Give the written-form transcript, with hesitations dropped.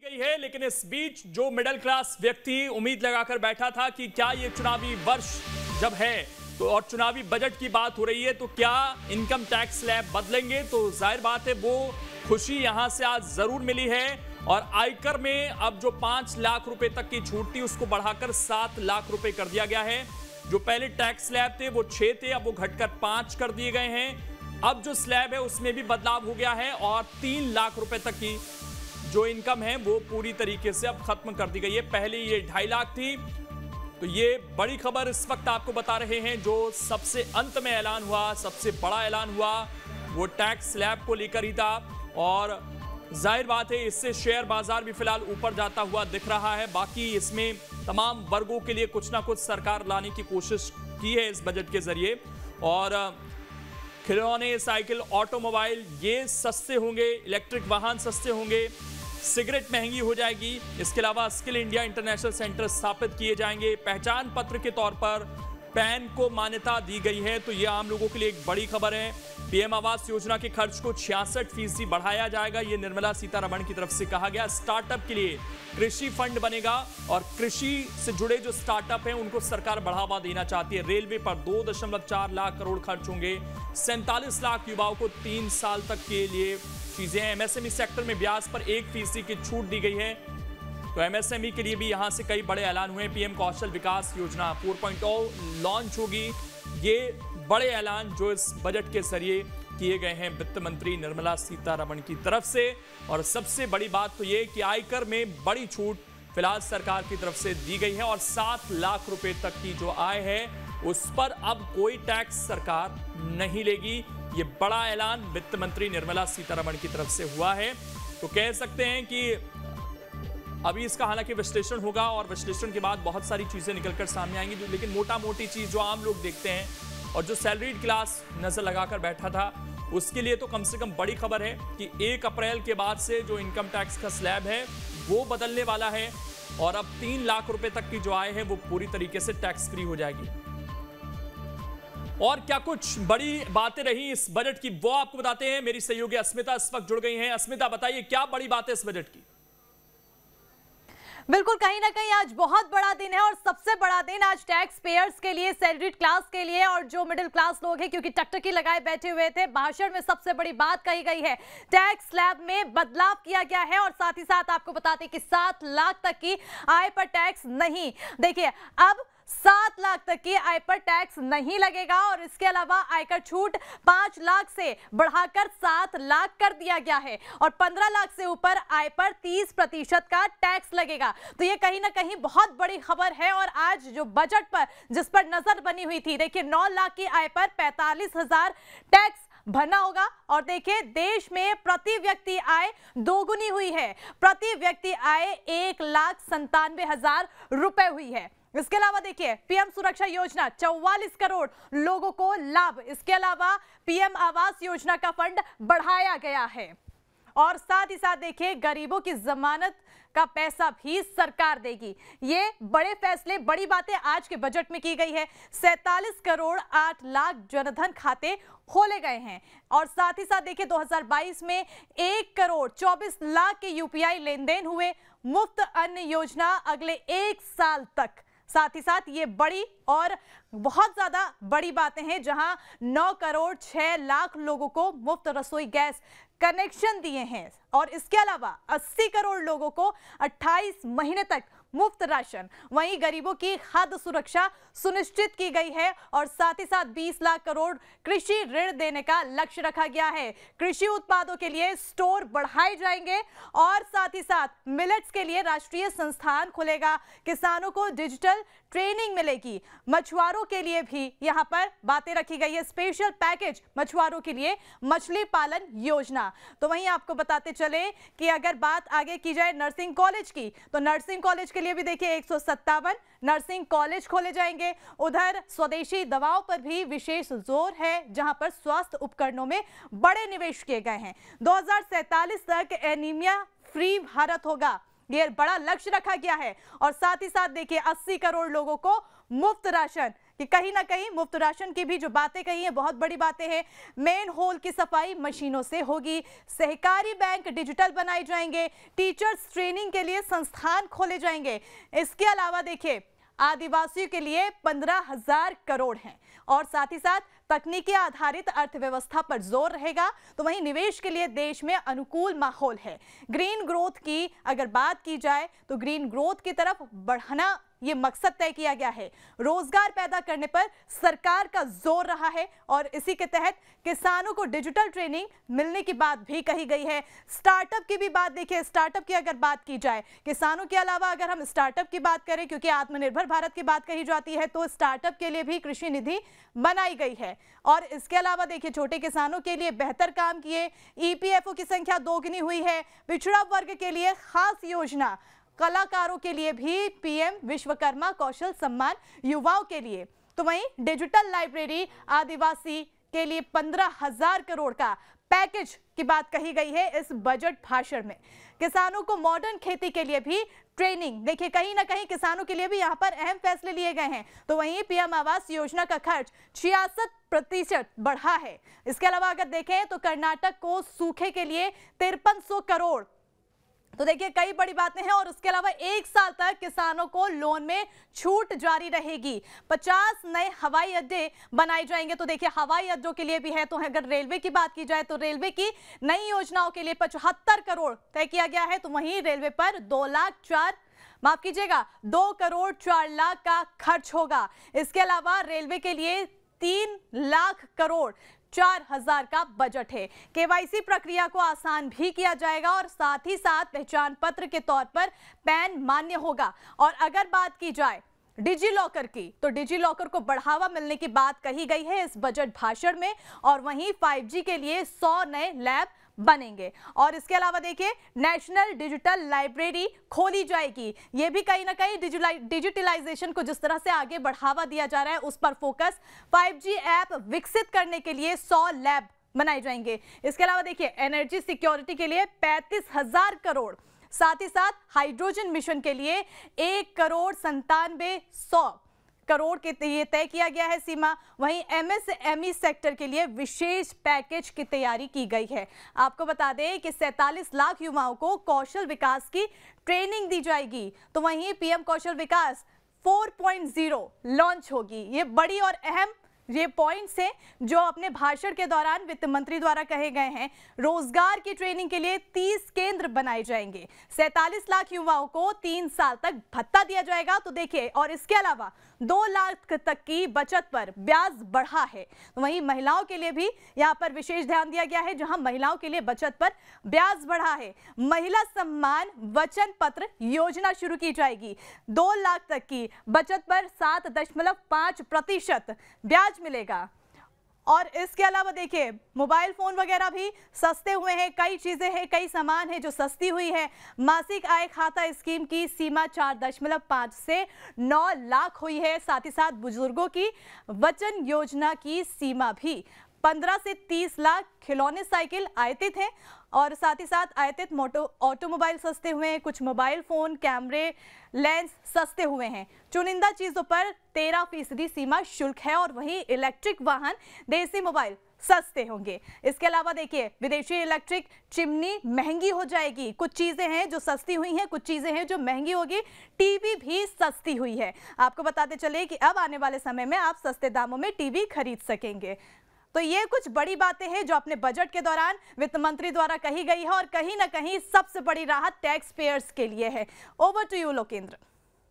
गई है। लेकिन इस बीच जो मिडिल क्लास व्यक्ति उम्मीद लगाकर बैठा था कि क्या ये चुनावी वर्ष जब है तो और चुनावी बजट की बात हो रही है तो क्या इनकम टैक्स स्लैब बदलेंगे, तो जाहिर बात है वो खुशी यहां से आज जरूर मिली है। और आयकर में अब जो 5 लाख रुपए तक की छूट थी उसको बढ़ाकर 7 लाख रुपए कर दिया गया है। जो पहले टैक्स स्लैब थे वो 6 थे, अब वो घटकर 5 कर दिए गए हैं। अब जो स्लैब है उसमें भी बदलाव हो गया है और 3 लाख रुपए तक की जो इनकम है वो पूरी तरीके से अब खत्म कर दी गई है। पहले ये 2.5 लाख थी। तो ये बड़ी खबर इस वक्त आपको बता रहे हैं। जो सबसे अंत में ऐलान हुआ, सबसे बड़ा ऐलान हुआ वो टैक्स स्लैब को लेकर ही था। और जाहिर बात है इससे शेयर बाजार भी फिलहाल ऊपर जाता हुआ दिख रहा है। बाकी इसमें तमाम वर्गों के लिए कुछ ना कुछ सरकार लाने की कोशिश की है इस बजट के जरिए। और खिलौने, साइकिल, ऑटोमोबाइल ये सस्ते होंगे, इलेक्ट्रिक वाहन सस्ते होंगे, सिगरेट महंगी हो जाएगी। इसके अलावा स्किल इंडिया इंटरनेशनल सेंटर स्थापित किए जाएंगे। पहचान पत्र के तौर पर पैन को मान्यता दी गई है। तो ये आम लोगों के लिए एक बड़ी खबर है। पीएम आवास योजना के खर्च को 66% बढ़ाया जाएगा, ये निर्मला सीतारमण की तरफ से कहा गया। स्टार्टअप के लिए कृषि फंड बनेगा और कृषि से जुड़े जो स्टार्टअप हैं उनको सरकार बढ़ावा देना चाहती है। रेलवे पर 2.4 लाख करोड़ खर्च होंगे। 47 लाख युवाओं को 3 साल तक के लिए चीजें। एमएसएमई सेक्टर में ब्याज पर 1% की छूट दी गई है। तो एमएसएमई के लिए भी यहां से कई बड़े ऐलान हुए। पीएम कौशल विकास योजना 4.0 लॉन्च होगी। ये बड़े ऐलान जो इस बजट के जरिए किए गए हैं वित्त मंत्री निर्मला सीतारमण की तरफ से। और सबसे बड़ी बात तो ये कि आयकर में बड़ी छूट फिलहाल सरकार की तरफ से दी गई है और 7 लाख रुपए तक की जो आय है उस पर अब कोई टैक्स सरकार नहीं लेगी। ये बड़ा ऐलान वित्त मंत्री निर्मला सीतारमण की तरफ से हुआ है। तो कह सकते हैं कि अभी इसका हालांकि विश्लेषण होगा और विश्लेषण के बाद बहुत सारी चीजें निकलकर सामने आएंगी। लेकिन मोटा मोटी चीज जो आम लोग देखते हैं और जो सैलरीड क्लास नजर लगाकर बैठा था उसके लिए तो कम से कम बड़ी खबर है कि 1 अप्रैल के बाद से जो इनकम टैक्स का स्लैब है वो बदलने वाला है और अब 3 लाख रुपए तक की जो आय है वो पूरी तरीके से टैक्स फ्री हो जाएगी। और क्या कुछ बड़ी बातें रही इस बजट की वो आपको बताते हैं। मेरी सहयोगी अस्मिता इस वक्त जुड़ गई हैं। अस्मिता, बताइए क्या बड़ी बात है इस बजट की? बिल्कुल, कहीं ना कहीं आज बहुत बड़ा दिन है और सबसे बड़ा दिन आज टैक्स पेयर्स के लिए, सैलरीड क्लास के लिए और जो मिडिल क्लास लोग हैं, क्योंकि टकटकी लगाए बैठे हुए थे। भाषण में सबसे बड़ी बात कही गई है, टैक्स स्लैब में बदलाव किया गया है और साथ ही साथ आपको बताते हैं कि 7 लाख तक की आय पर टैक्स नहीं। देखिए, अब 7 लाख तक की आय पर टैक्स नहीं लगेगा और इसके अलावा आयकर छूट 5 लाख से बढ़ाकर 7 लाख कर दिया गया है और 15 लाख से ऊपर आय पर 30% का टैक्स लगेगा। तो ये कहीं ना कहीं बहुत बड़ी खबर है। और आज जो बजट पर जिस पर नजर बनी हुई थी, देखिए 9 लाख की आय पर 45,000 टैक्स भरना होगा। और देखिए, देश में प्रति व्यक्ति आय दोगुनी हुई है। प्रति व्यक्ति आय 1,97,000 रुपए हुई है। इसके अलावा देखिए, पीएम सुरक्षा योजना 44 करोड़ लोगों को लाभ। इसके अलावा पीएम आवास योजना का फंड बढ़ाया गया है और साथ ही साथ देखिए, गरीबों की जमानत का पैसा भी सरकार देगी। ये बड़े फैसले, बड़ी बातें आज के बजट में की गई है। 47 करोड़ 8 लाख जनधन खाते खोले गए हैं और साथ ही साथ देखिए 2022 में 1 करोड़ 24 लाख के यूपीआई लेन देन हुए। मुफ्त अन्न योजना अगले 1 साल तक। साथ ही साथ ये बड़ी और बहुत ज्यादा बड़ी बातें हैं, जहां 9 करोड़ 6 लाख लोगों को मुफ्त रसोई गैस कनेक्शन दिए हैं और इसके अलावा 80 करोड़ लोगों को 28 महीने तक मुफ्त राशन। वहीं गरीबों की खाद्य सुरक्षा सुनिश्चित की गई है और साथ ही साथ 20 लाख करोड़ कृषि ऋण देने का लक्ष्य रखा गया है। कृषि उत्पादों के लिए स्टोर बढ़ाए जाएंगे और साथ ही साथ मिलेट्स के लिए राष्ट्रीय संस्थान खुलेगा। किसानों को डिजिटल ट्रेनिंग मिलेगी। मछुआरों के लिए भी यहां पर बातें रखी गई है। स्पेशल पैकेज मछुआरों के लिए, मछली पालन योजना। तो वहीं आपको बताते चले कि अगर बात आगे की जाए नर्सिंग कॉलेज की, तो नर्सिंग कॉलेज के लिए भी देखिए 157 नर्सिंग कॉलेज खोले जाएंगे। उधर स्वदेशी दवाओं पर भी विशेष जोर है, जहां पर स्वास्थ्य उपकरणों में बड़े निवेश किए गए हैं। 2047 तक एनीमिया फ्री भारत होगा, ये बड़ा लक्ष्य रखा गया है। और साथ ही साथ देखिए 80 करोड़ लोगों को मुफ्त राशन कि कहीं ना कहीं मुफ्त राशन की भी जो बातें कही हैं बहुत बड़ी बातें हैं। मेन होल की सफाई मशीनों से होगी, सहकारी बैंक डिजिटल बनाए जाएंगे, टीचर्स ट्रेनिंग के लिए संस्थान खोले जाएंगे। इसके अलावा देखिए आदिवासियों के लिए 15,000 करोड़ हैं और साथ ही साथ तकनीकी आधारित अर्थव्यवस्था पर जोर रहेगा। तो वहीं निवेश के लिए देश में अनुकूल माहौल है। ग्रीन ग्रोथ की अगर बात की जाए तो ग्रीन ग्रोथ की तरफ बढ़ाना ये मकसद तय किया गया है। रोजगार पैदा करने पर सरकार का जोर रहा है और इसी के तहत किसानों को डिजिटल ट्रेनिंग मिलने की बात भी कही गई है। स्टार्टअप की भी बात देखिए, स्टार्टअप की अगर बात की जाए, किसानों के अलावा अगर हम स्टार्टअप की बात करें, क्योंकि आत्मनिर्भर भारत की बात कही जाती है, तो स्टार्टअप के लिए भी कृषि निधि बनाई गई है। और इसके अलावा देखिए छोटे किसानों के लिए बेहतर काम किए, ईपीएफओ की संख्या दोगुनी हुई है, पिछड़ा वर्ग के लिए खास योजना, कलाकारों के लिए भी पीएम विश्वकर्मा कौशल सम्मान, युवाओं के लिए। तो वहीं डिजिटल लाइब्रेरी, आदिवासी के लिए 15,000 करोड़ का पैकेज की बात कही गई है इस बजट भाषण में। किसानों को मॉडर्न खेती के लिए भी ट्रेनिंग, देखिए कहीं ना कहीं किसानों के लिए भी यहां पर अहम फैसले लिए गए हैं। तो वहीं पीएम आवास योजना का खर्च 66% बढ़ा है। इसके अलावा अगर देखें तो कर्नाटक को सूखे के लिए 5300 करोड़। तो देखिए कई बड़ी बातें हैं। और उसके अलावा 1 साल तक किसानों को लोन में छूट जारी रहेगी। 50 नए हवाई अड्डे बनाए जाएंगे। तो देखिए हवाई अड्डों के लिए भी है। तो अगर रेलवे की बात की जाए तो रेलवे की नई योजनाओं के लिए 75 करोड़ तय किया गया है। तो वहीं रेलवे पर 2 करोड़ 4 लाख का खर्च होगा। इसके अलावा रेलवे के लिए 3 लाख करोड़ 4,000 का बजट है। केवाईसी प्रक्रिया को आसान भी किया जाएगा और साथ ही साथ पहचान पत्र के तौर पर पैन मान्य होगा। और अगर बात की जाए डिजी लॉकर की, तो डिजी लॉकर को बढ़ावा मिलने की बात कही गई है इस बजट भाषण में। और वहीं 5G के लिए 100 नए लैब बनेंगे। और इसके अलावा देखिए नेशनल डिजिटल लाइब्रेरी खोली जाएगी। ये भी कहीं ना कहीं डिजिटलाइजेशन को जिस तरह से आगे बढ़ावा दिया जा रहा है उस पर फोकस। 5G ऐप विकसित करने के लिए 100 लैब बनाए जाएंगे। इसके अलावा देखिए एनर्जी सिक्योरिटी के लिए 35,000 करोड़, साथ ही साथ हाइड्रोजन मिशन के लिए 1 करोड़ 97,100 करोड़ के ये तय किया गया है सीमा। वहीं एमएसएमई सेक्टर के लिए विशेष पैकेज की तैयारी की गई है। आपको बता दें कि 47 लाख युवाओं को कौशल विकास की ट्रेनिंग दी जाएगी। तो वहीं पीएम कौशल विकास 4.0 लॉन्च होगी। ये बड़ी और अहम ये पॉइंट्स हैं जो अपने भाषण के दौरान वित्त मंत्री द्वारा कहे गए हैं। रोजगार की ट्रेनिंग के लिए 30 केंद्र बनाए जाएंगे। 47 लाख युवाओं को 3 साल तक भत्ता दिया जाएगा। तो देखिए और इसके अलावा 2 लाख तक की बचत पर ब्याज बढ़ा है। वहीं महिलाओं के लिए भी यहाँ पर विशेष ध्यान दिया गया है, जहां महिलाओं के लिए बचत पर ब्याज बढ़ा है। महिला सम्मान वचन पत्र योजना शुरू की जाएगी। 2 लाख तक की बचत पर 7.5% ब्याज मिलेगा। और इसके अलावा देखिए मोबाइल फोन वगैरह भी सस्ते हुए हैं। कई चीजें हैं, कई सामान है जो सस्ती हुई है। मासिक आय खाता स्कीम की सीमा 4.5 से 9 लाख हुई है। साथ ही साथ बुजुर्गों की वचन योजना की सीमा भी 15 से 30 लाख। खिलौने साइकिल आयातित हैं और साथ ही साथ आयातित ऑटोमोबाइल सस्ते हुए हैं। कुछ मोबाइल फोन, कैमरे, लेंस सस्ते हुए हैं। चुनिंदा चीजों पर 13% सीमा शुल्क है। और वहीं इलेक्ट्रिक वाहन, देसी मोबाइल सस्ते होंगे। इसके अलावा देखिए विदेशी इलेक्ट्रिक चिमनी महंगी हो जाएगी। कुछ चीजें हैं जो सस्ती हुई हैं, कुछ चीजें हैं जो महंगी होगी। टीवी भी सस्ती हुई है। आपको बताते चले कि अब आने वाले समय में आप सस्ते दामों में टीवी खरीद सकेंगे। तो ये कुछ बड़ी बातें हैं जो अपने बजट के दौरान वित्त मंत्री द्वारा कही गई है और कहीं ना कहीं सबसे बड़ी राहत टैक्स पेयर्स के लिए है। Over to you Lokendra.